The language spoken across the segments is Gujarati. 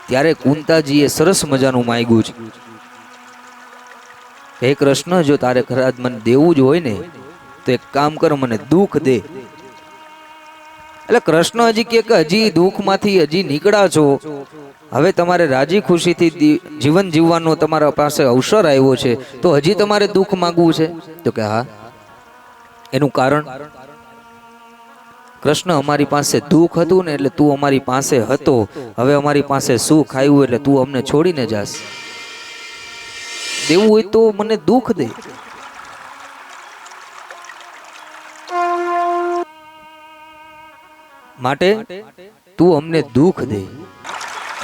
ત્યારે કુંતાજીએ સરસ મજાનું માંગ્યું છે, હે કૃષ્ણ, જો તારે ખરાજ મને દેવું જ હોય ને તો એક કામ કર, મને દુઃખ દે. એટલે કૃષ્ણ હજી કે હજી દુઃખમાંથી હજી નીકળ્યા છો, હવે તમારે રાજી ખુશીથી જીવન જીવવાનો તમારા પાસે અવસર આવ્યો છે, તો હજી તમારે દુઃખ માંગવું છે? તો કે હા. એનું કારણ, કૃષ્ણ અમારી પાસે દુઃખ હતું ને એટલે તું અમારી પાસે હતો, હવે અમારી પાસે સુખ આવ્યું એટલે તું અમને છોડીને જાસ. દેવું હોય તો મને દુઃખ દે. માટે તું અમને દુઃખ દે.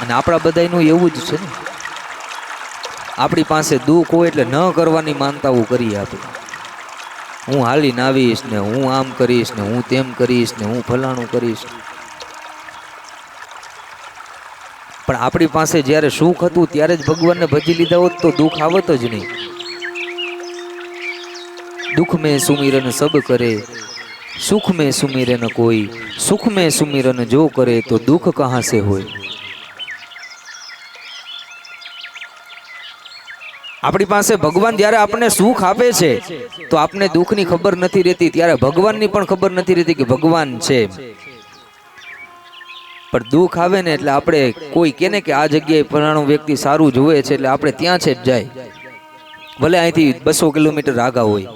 અને આપણા બધાનું એવું જ છે ને, આપણી પાસે દુઃખ હોય એટલે ન કરવાની માનતાઓ કરીએ આપણે. હું હાલીને આવીશ ને, હું આમ કરીશ ને, હું તેમ કરીશ ને, હું ફલાણું કરીશ. પણ આપણી પાસે જ્યારે સુખ હતું ત્યારે જ ભગવાનને ભજી લીધા હોત તો દુઃખ આવત જ નહીં. દુઃખ મેં સુમિરન સબ કરે, સુખ મેં સુમિરન કોઈ, સુખ મેં સુમિરન જો કરે તો દુઃખ કહાં સે હોય. આપણી પાસે ભગવાન જ્યારે આપણને સુખ આપે છે તો આપને દુઃખની ખબર નથી રહેતી, ત્યારે ભગવાનની પણ ખબર નથી રહેતી કે ભગવાન છે. પણ દુઃખ આવે ને એટલે આપણે કોઈ કહે કે આ જગ્યાએ ફલાણો વ્યક્તિ સારું જોવે છે એટલે આપણે ત્યાં છે જ જાય, ભલે અહીંથી 200 કિલોમીટર આગા હોય.